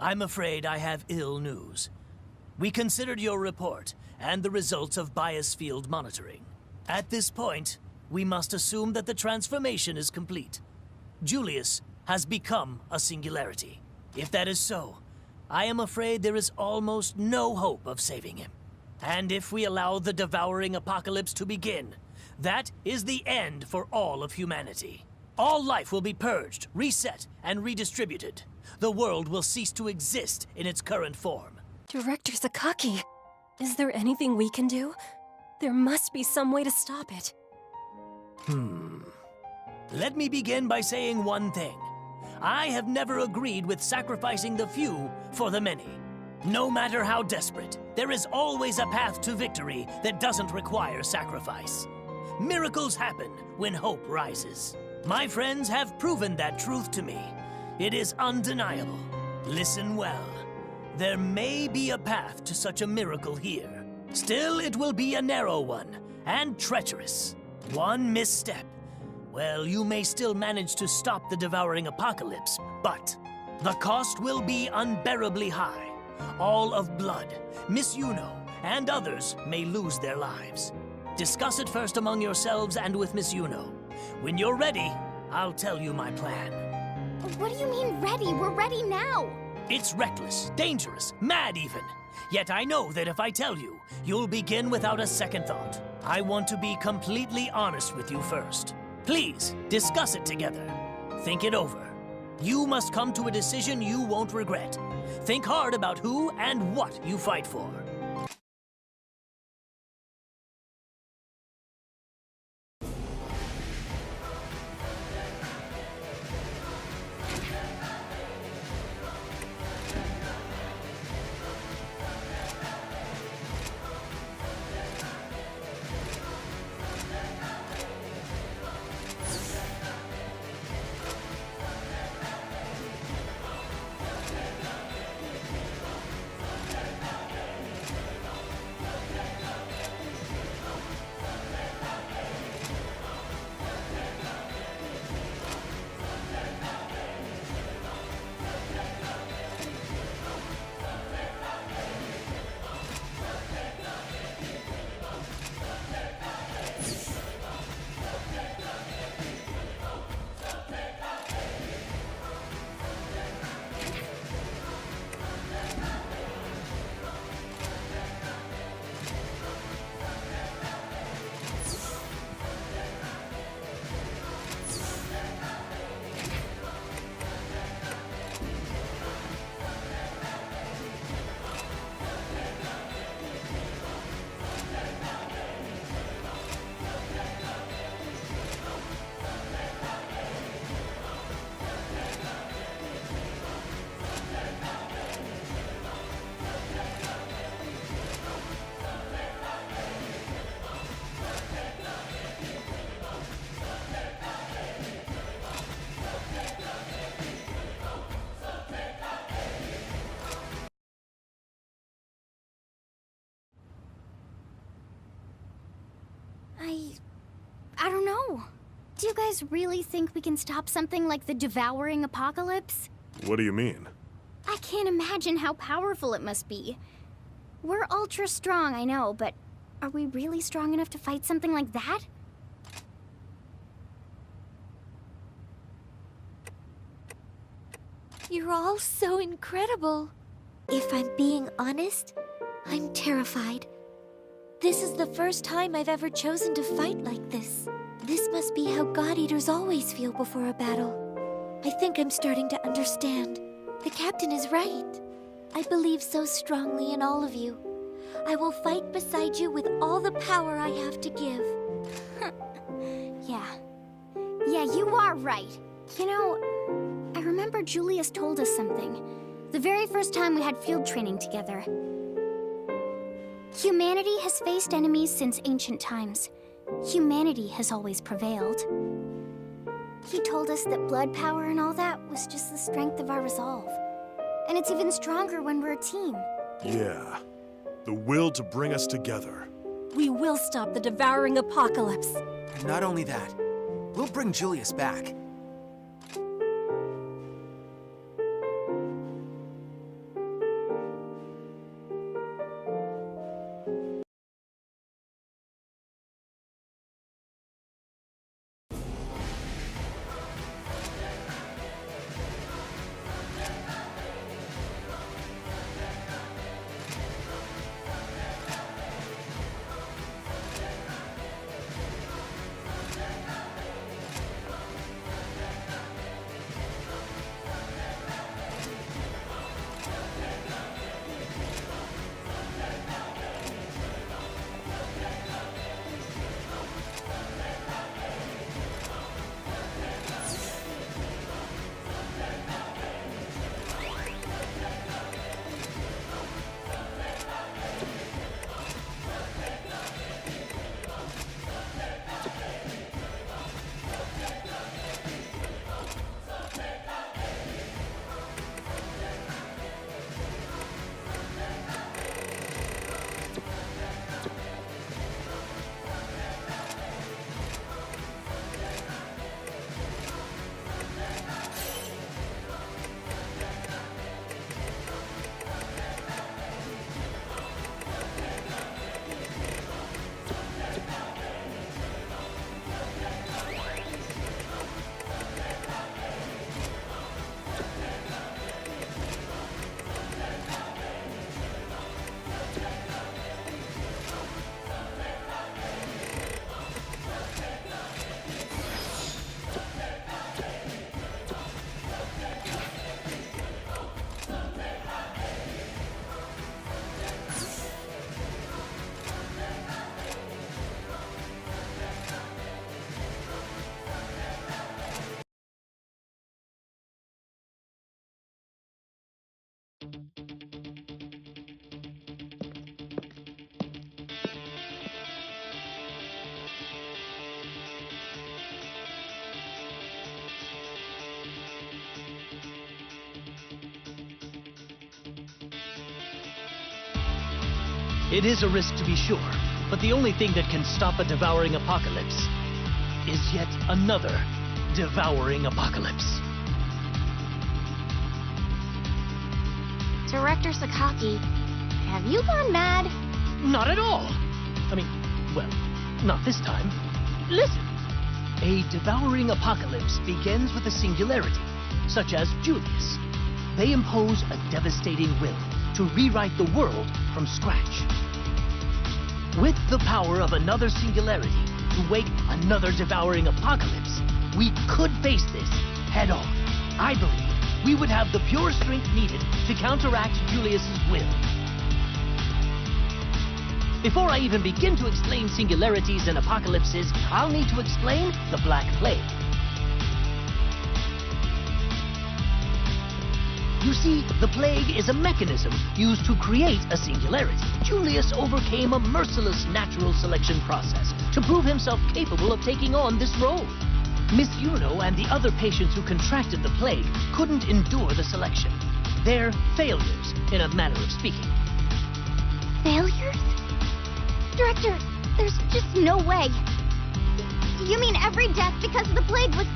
I'm afraid I have ill news. We considered your report and the results of bias field monitoring. At this point, we must assume that the transformation is complete. Julius has become a singularity. If that is so, I am afraid there is almost no hope of saving him. And if we allow the devouring apocalypse to begin, that is the end for all of humanity. All life will be purged, reset, and redistributed. The world will cease to exist in its current form. Director Sakaki, is there anything we can do? There must be some way to stop it. Let me begin by saying one thing. I have never agreed with sacrificing the few for the many. No matter how desperate, there is always a path to victory that doesn't require sacrifice. Miracles happen when hope rises. My friends have proven that truth to me. It is undeniable. Listen well. There may be a path to such a miracle here. Still, it will be a narrow one, and treacherous. One misstep. Well, you may still manage to stop the devouring apocalypse, but the cost will be unbearably high. All of Blood, Miss Yuno, and others may lose their lives. Discuss it first among yourselves and with Miss Yuno. When you're ready, I'll tell you my plan. What do you mean ready? We're ready now! It's reckless, dangerous, mad even. Yet I know that if I tell you, you'll begin without a second thought. I want to be completely honest with you first. Please, discuss it together. Think it over. You must come to a decision you won't regret. Think hard about who and what you fight for. I don't know. Do you guys really think we can stop something like the devouring apocalypse? What do you mean? I can't imagine how powerful it must be. We're ultra strong, I know, but are we really strong enough to fight something like that? You're all so incredible. If I'm being honest, I'm terrified. This is the first time I've ever chosen to fight like this. This must be how God Eaters always feel before a battle. I think I'm starting to understand. The captain is right. I believe so strongly in all of you. I will fight beside you with all the power I have to give. Yeah, you are right. You know, I remember Julius told us something. The very first time we had field training together. Humanity has faced enemies since ancient times. Humanity has always prevailed. He told us that blood power and all that was just the strength of our resolve. And it's even stronger when we're a team. Yeah. The will to bring us together. We will stop the devouring apocalypse. And not only that, we'll bring Julius back. It is a risk to be sure, but the only thing that can stop a devouring apocalypse is yet another devouring apocalypse. Director Sakaki, have you gone mad? Not at all. I mean, well, not this time. Listen. A devouring apocalypse begins with a singularity, such as Julius. They impose a devastating will to rewrite the world from scratch. With the power of another singularity to wake another devouring apocalypse, we could face this head on. I believe we would have the pure strength needed to counteract Julius's will. Before I even begin to explain singularities and apocalypses, I'll need to explain the Black Plague. You see, the plague is a mechanism used to create a singularity. Julius overcame a merciless natural selection process to prove himself capable of taking on this role. Miss Yuno and the other patients who contracted the plague couldn't endure the selection. They're failures, in a manner of speaking. Failures? Director, there's just no way. You mean every death because of the plague was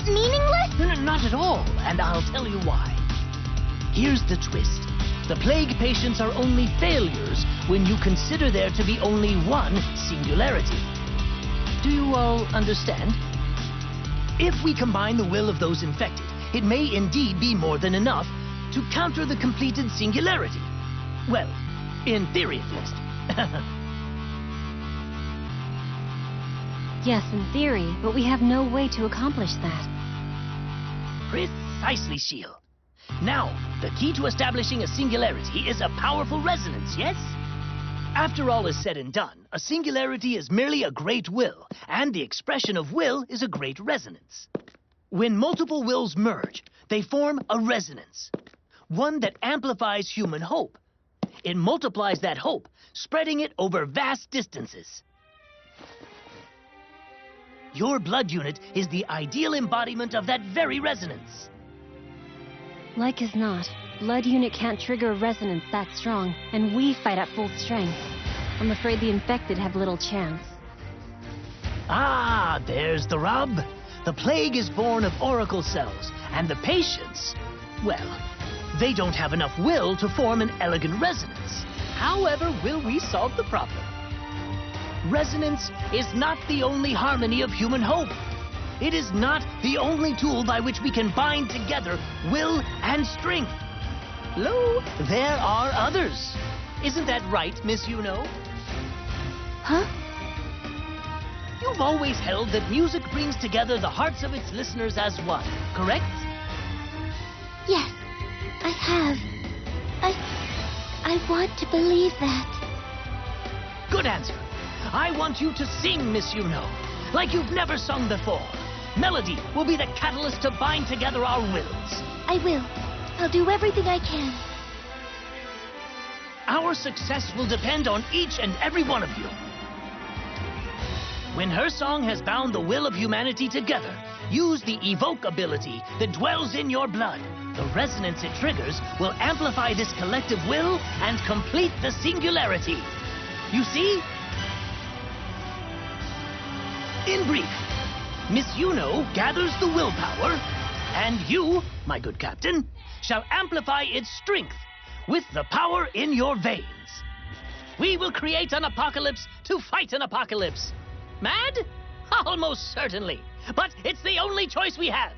meaningless? No, not at all, and I'll tell you why. Here's the twist. The plague patients are only failures when you consider there to be only one singularity. Do you all understand? If we combine the will of those infected, it may indeed be more than enough to counter the completed singularity. Well, in theory at least. Yes, in theory, but we have no way to accomplish that. Precisely, Shield. Now, the key to establishing a singularity is a powerful resonance, yes? After all is said and done, a singularity is merely a great will, and the expression of will is a great resonance. When multiple wills merge, they form a resonance, one that amplifies human hope. It multiplies that hope, spreading it over vast distances. Your blood unit is the ideal embodiment of that very resonance. Like as not, blood unit can't trigger a resonance that strong, and we fight at full strength. I'm afraid the infected have little chance. Ah, there's the rub. The plague is born of oracle cells, and the patients, well, they don't have enough will to form an elegant resonance. However, will we solve the problem? Resonance is not the only harmony of human hope. It is not the only tool by which we can bind together will and strength. Lo, there are others. Isn't that right, Miss Yuno? Huh? You've always held that music brings together the hearts of its listeners as one, correct? Yes, I have. I want to believe that. Good answer. I want you to sing, Miss Yuno, like you've never sung before. Melody will be the catalyst to bind together our wills. I will. I'll do everything I can. Our success will depend on each and every one of you. When her song has bound the will of humanity together, use the evoke ability that dwells in your blood. The resonance it triggers will amplify this collective will and complete the singularity. You see? In brief, Miss Yuno gathers the willpower, and you, my good captain, shall amplify its strength with the power in your veins. We will create an apocalypse to fight an apocalypse. Mad? Almost certainly. But it's the only choice we have.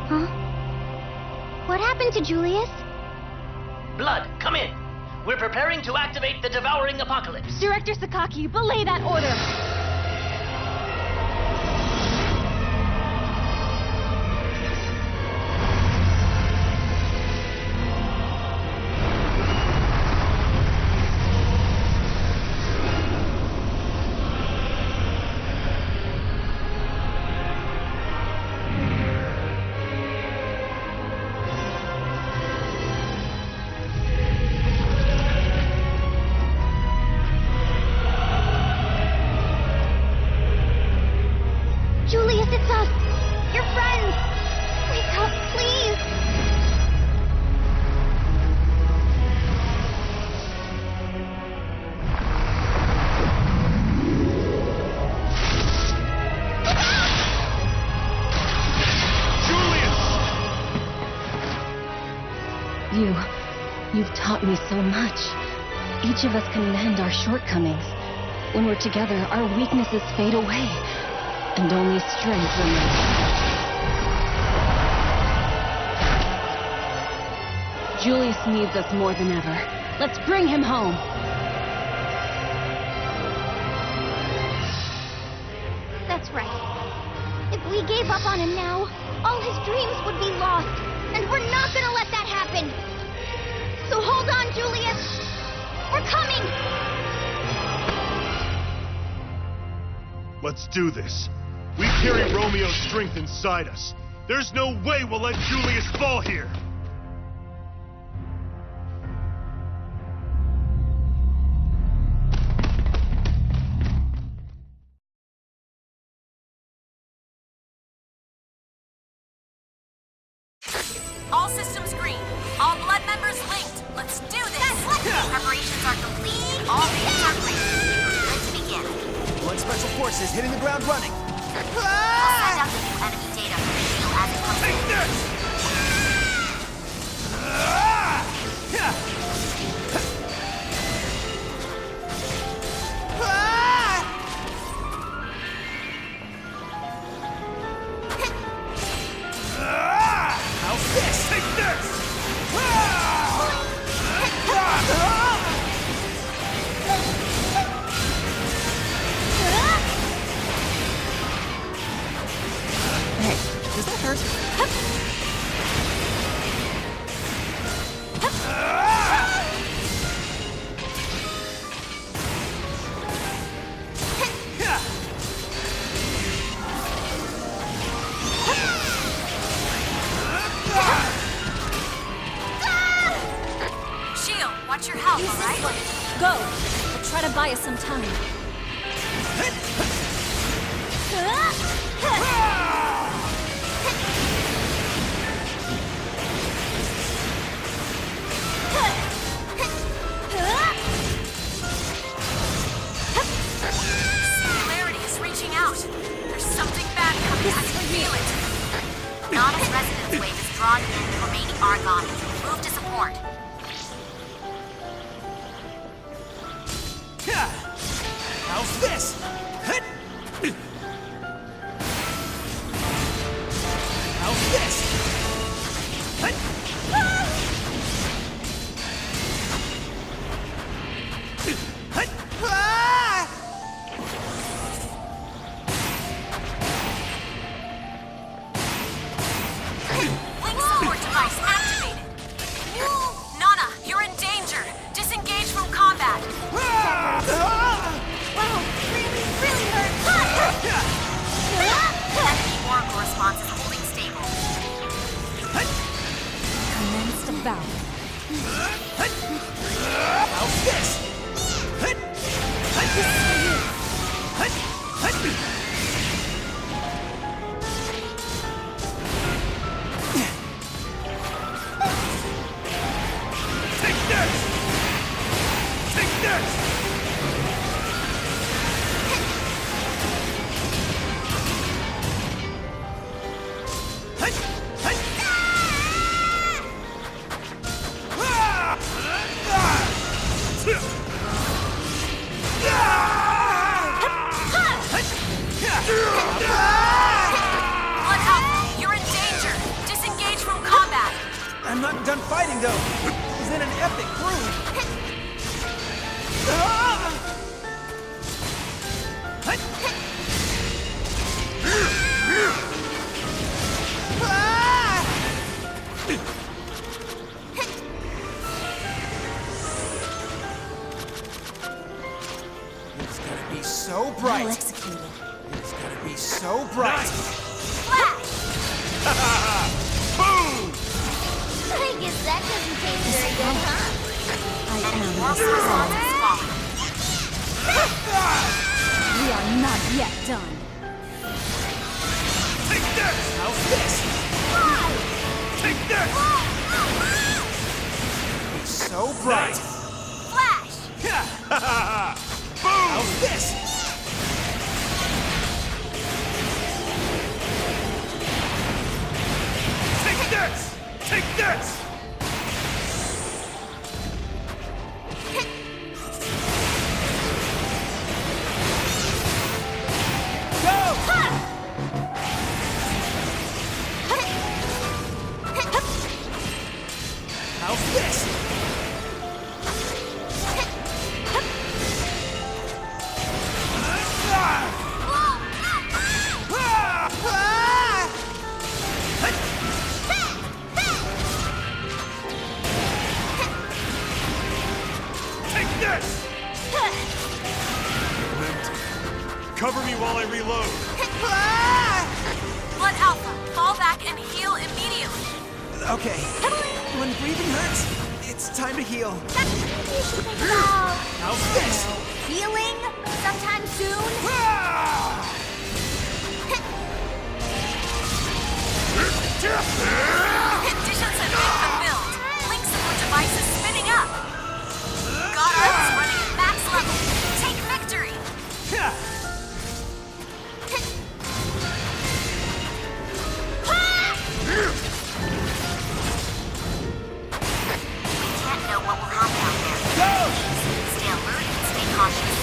Huh? What happened to Julius? Blood, come in. We're preparing to activate the devouring apocalypse. Director Sakaki, belay that order! Julius, it's us! Your friends! Wake up, please! You've taught me so much. Each of us can mend our shortcomings. When we're together, our weaknesses fade away, and only strength remains. Julius needs us more than ever. Let's bring him home. That's right. If we gave up on him now, all his dreams would be lost. And we're not gonna let that happen. So hold on, Julius. We're coming! Let's do this. We carry Romeo's strength inside us. There's no way we'll let Julius fall here. All systems green. All blood members linked. Let's do this. Preparations are complete. All things are green. We're good to begin. Blood Special Forces hitting the ground running. I'll send out the new enemy data from the shield as it comes in. How's this? Take this! Hey, does that hurt? Shield, watch your health, alright? Go! I'll try to buy us some time. Singularity is reaching out. There's something bad coming. I can feel it. Nautilus resonance wave is drawing in the remaining Argon. Move to support. How's this? How's this? Link support device activated. Nana, you're in danger. Disengage from combat. Wow, really hurt! Enemy oracle response is holding stable. Commence the battle. How's this? Take this! Take this! Bloodhound, you're in danger. Disengage. not done fighting, though. He's in an epic groove. It's gonna be so bright. Well executed. It's gonna be so bright. Boom! I guess that doesn't taste very good, huh? I am World the response is falling. We are not yet done. Take this! How's this? Take this! It's so bright. Flash! Boom! How's this? Take this! Take this! How's this? Take this! Cover me while I reload. Blood Alpha, fall back and heal immediately. Okay. When breathing hurts, it's time to heal. That's something you should think about. How's this? Healing sometime soon? Conditions have been fulfilled. Link support device is spinning up. God Arm is running at max level. Take victory. We can't know what will happen out there. Stay alert and stay cautious.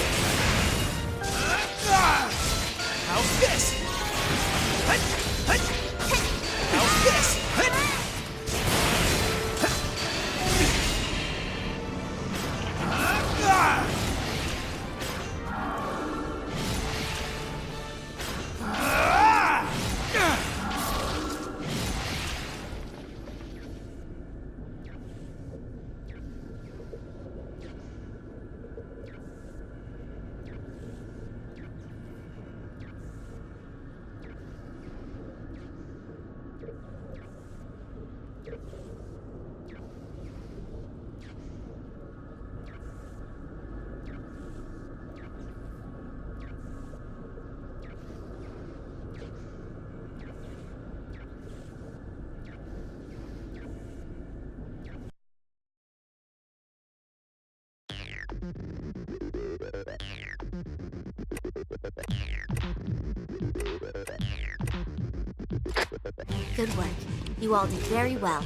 How's this? How's this? Good work. You all did very well.